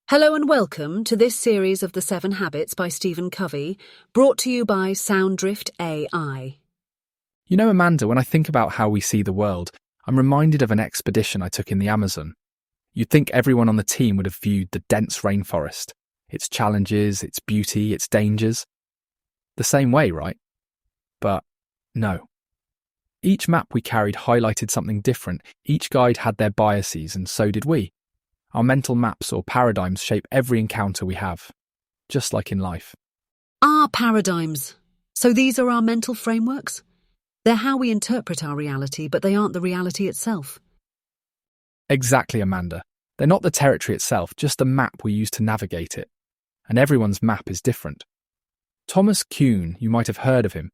Hello and welcome to this series of The 7 Habits by Stephen Covey, brought to you by Sounddrift AI. You know, Amanda, when I think about how we see the world, I'm reminded of an expedition I took in the Amazon. You'd think everyone on the team would have viewed the dense rainforest, its challenges, its beauty, its dangers, the same way, right? But no. Each map we carried highlighted something different. Each guide had their biases, and so did we. Our mental maps or paradigms shape every encounter we have, just like in life. Our paradigms. So these are our mental frameworks? They're how we interpret our reality, but they aren't the reality itself. Exactly, Amanda. They're not the territory itself, just a map we use to navigate it. And everyone's map is different. Thomas Kuhn, you might have heard of him,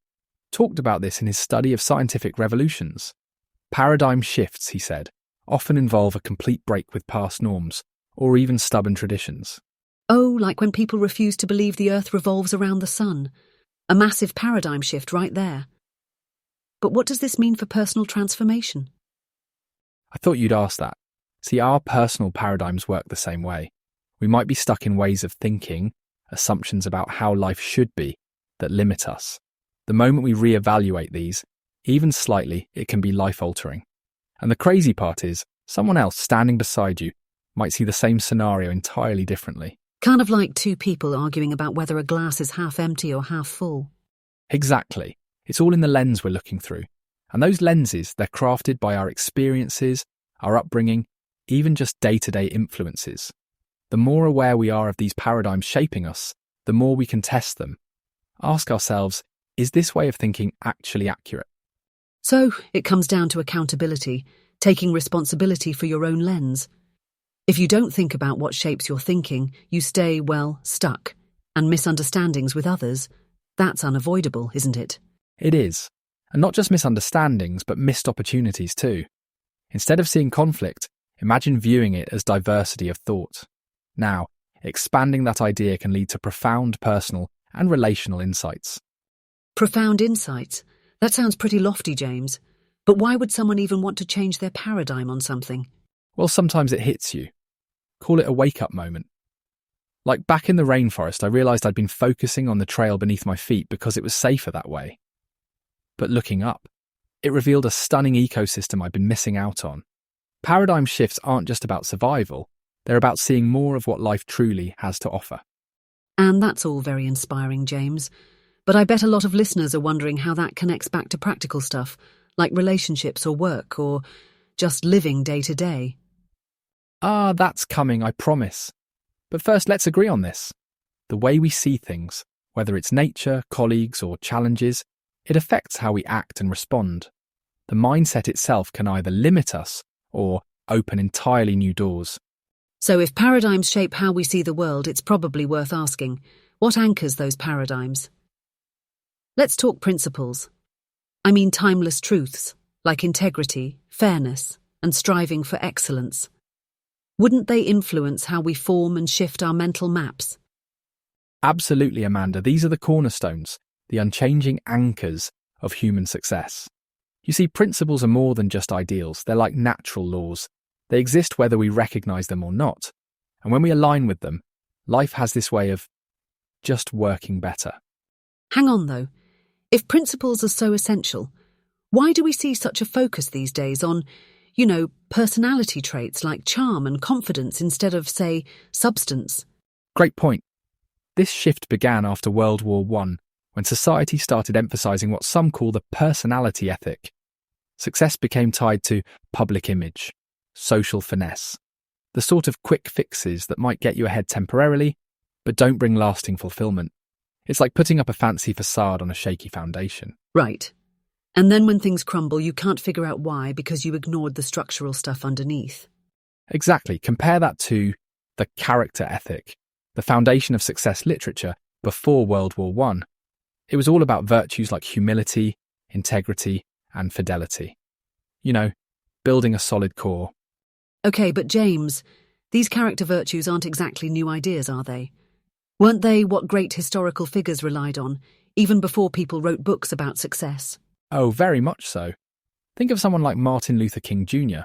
talked about this in his study of scientific revolutions. Paradigm shifts, he said, often involve a complete break with past norms, or even stubborn traditions. Oh, like when people refuse to believe the Earth revolves around the sun. A massive paradigm shift right there. But what does this mean for personal transformation? I thought you'd ask that. See, our personal paradigms work the same way. We might be stuck in ways of thinking, assumptions about how life should be, that limit us. The moment we reevaluate these, even slightly, it can be life-altering. And the crazy part is, someone else standing beside you might see the same scenario entirely differently. Kind of like two people arguing about whether a glass is half empty or half full. Exactly. It's all in the lens we're looking through. And those lenses, they're crafted by our experiences, our upbringing, even just day-to-day influences. The more aware we are of these paradigms shaping us, the more we can test them. Ask ourselves, is this way of thinking actually accurate? So, it comes down to accountability, taking responsibility for your own lens. If you don't think about what shapes your thinking, you stay, stuck. And misunderstandings with others, that's unavoidable, isn't it? It is. And not just misunderstandings, but missed opportunities too. Instead of seeing conflict, imagine viewing it as diversity of thought. Now, expanding that idea can lead to profound personal and relational insights. Profound insights? That sounds pretty lofty, James. But why would someone even want to change their paradigm on something? Well, sometimes it hits you. Call it a wake-up moment. Like back in the rainforest, I realised I'd been focusing on the trail beneath my feet because it was safer that way. But looking up, it revealed a stunning ecosystem I'd been missing out on. Paradigm shifts aren't just about survival, they're about seeing more of what life truly has to offer. And that's all very inspiring, James. But I bet a lot of listeners are wondering how that connects back to practical stuff, like relationships or work, or just living day to day. That's coming, I promise. But first, let's agree on this. The way we see things, whether it's nature, colleagues, or challenges, it affects how we act and respond. The mindset itself can either limit us or open entirely new doors. So if paradigms shape how we see the world, it's probably worth asking, what anchors those paradigms? Let's talk principles. I mean timeless truths, like integrity, fairness, and striving for excellence. Wouldn't they influence how we form and shift our mental maps? Absolutely, Amanda. These are the cornerstones, the unchanging anchors of human success. You see, principles are more than just ideals. They're like natural laws. They exist whether we recognise them or not. And when we align with them, life has this way of just working better. Hang on, though. If principles are so essential, why do we see such a focus these days on, personality traits like charm and confidence instead of, say, substance? Great point. This shift began after World War I, when society started emphasising what some call the personality ethic. Success became tied to public image, social finesse, the sort of quick fixes that might get you ahead temporarily, but don't bring lasting fulfilment. It's like putting up a fancy facade on a shaky foundation. Right. And then when things crumble, you can't figure out why because you ignored the structural stuff underneath. Exactly. Compare that to the character ethic, the foundation of success literature before World War I. It was all about virtues like humility, integrity, and fidelity. Building a solid core. Okay, but James, these character virtues aren't exactly new ideas, are they? Weren't they what great historical figures relied on, even before people wrote books about success? Oh, very much so. Think of someone like Martin Luther King Jr.,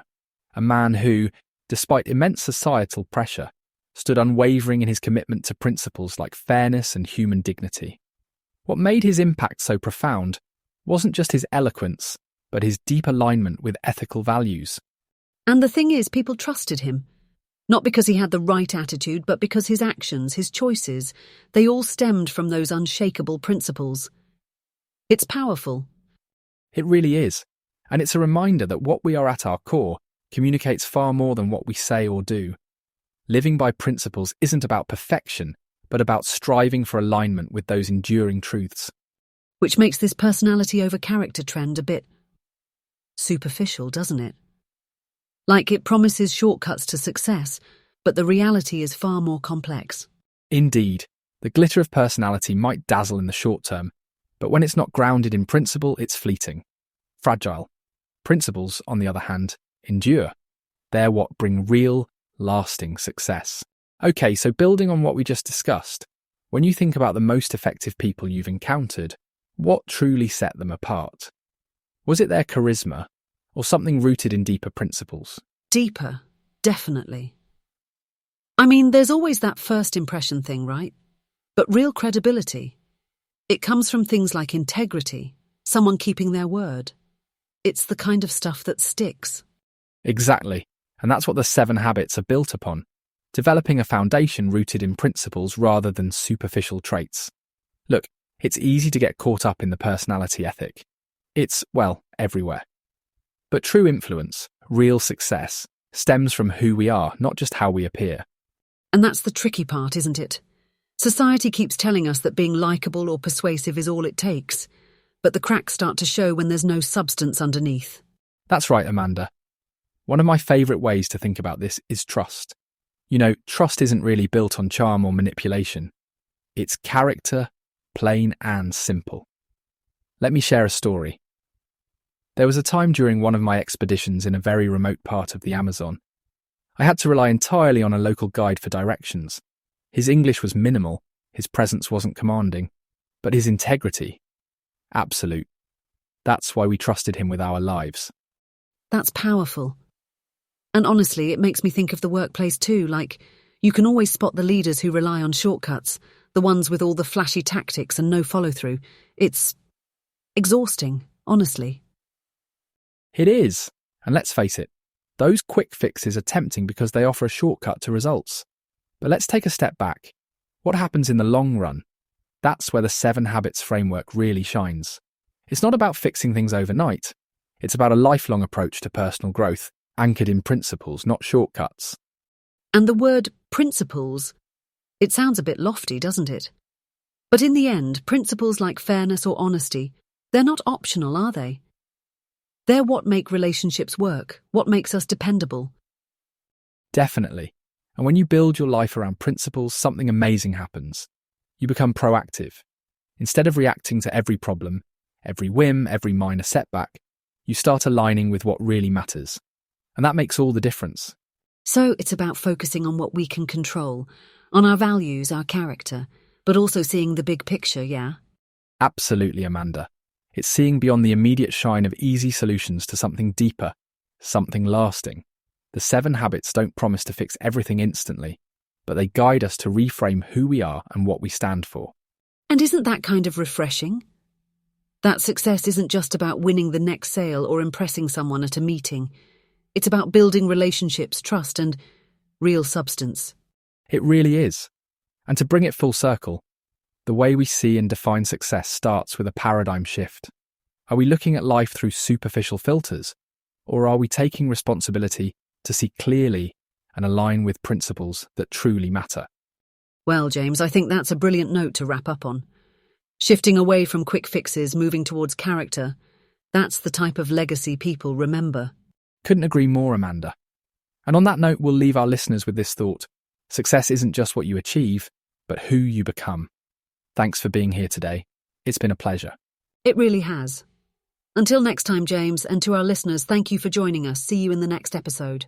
a man who, despite immense societal pressure, stood unwavering in his commitment to principles like fairness and human dignity. What made his impact so profound wasn't just his eloquence, but his deep alignment with ethical values. And the thing is, people trusted him. Not because he had the right attitude, but because his actions, his choices, they all stemmed from those unshakable principles. It's powerful. It really is. And it's a reminder that what we are at our core communicates far more than what we say or do. Living by principles isn't about perfection, but about striving for alignment with those enduring truths. Which makes this personality over character trend a bit superficial, doesn't it? Like it promises shortcuts to success, but the reality is far more complex. Indeed, the glitter of personality might dazzle in the short term, but when it's not grounded in principle, it's fleeting, fragile. Principles, on the other hand, endure. They're what bring real, lasting success. Okay, so building on what we just discussed, when you think about the most effective people you've encountered, what truly set them apart? Was it their charisma, or something rooted in deeper principles? Deeper, definitely. I mean, there's always that first impression thing, right? But real credibility, it comes from things like integrity, someone keeping their word. It's the kind of stuff that sticks. Exactly, and that's what the 7 habits are built upon, developing a foundation rooted in principles rather than superficial traits. Look, it's easy to get caught up in the personality ethic. It's, well, everywhere. But true influence, real success, stems from who we are, not just how we appear. And that's the tricky part, isn't it? Society keeps telling us that being likeable or persuasive is all it takes, but the cracks start to show when there's no substance underneath. That's right, Amanda. One of my favourite ways to think about this is trust. You know, trust isn't really built on charm or manipulation. It's character, plain and simple. Let me share a story. There was a time during one of my expeditions in a very remote part of the Amazon. I had to rely entirely on a local guide for directions. His English was minimal, his presence wasn't commanding, but his integrity, absolute. That's why we trusted him with our lives. That's powerful. And honestly, it makes me think of the workplace too, like you can always spot the leaders who rely on shortcuts, the ones with all the flashy tactics and no follow-through. It's exhausting, honestly. It is. And let's face it, those quick fixes are tempting because they offer a shortcut to results. But let's take a step back. What happens in the long run? That's where the 7 habits framework really shines. It's not about fixing things overnight. It's about a lifelong approach to personal growth, anchored in principles, not shortcuts. And the word principles, it sounds a bit lofty, doesn't it? But in the end, principles like fairness or honesty, they're not optional, are they? They're what make relationships work, what makes us dependable. Definitely. And when you build your life around principles, something amazing happens. You become proactive. Instead of reacting to every problem, every whim, every minor setback, you start aligning with what really matters. And that makes all the difference. So it's about focusing on what we can control, on our values, our character, but also seeing the big picture, yeah? Absolutely, Amanda. It's seeing beyond the immediate shine of easy solutions to something deeper, something lasting. The 7 habits don't promise to fix everything instantly, but they guide us to reframe who we are and what we stand for. And isn't that kind of refreshing? That success isn't just about winning the next sale or impressing someone at a meeting. It's about building relationships, trust, and real substance. It really is. And to bring it full circle, the way we see and define success starts with a paradigm shift. Are we looking at life through superficial filters, or are we taking responsibility to see clearly and align with principles that truly matter? Well, James, I think that's a brilliant note to wrap up on. Shifting away from quick fixes, moving towards character, that's the type of legacy people remember. Couldn't agree more, Amanda. And on that note, we'll leave our listeners with this thought. Success isn't just what you achieve, but who you become. Thanks for being here today. It's been a pleasure. It really has. Until next time, James, and to our listeners, thank you for joining us. See you in the next episode.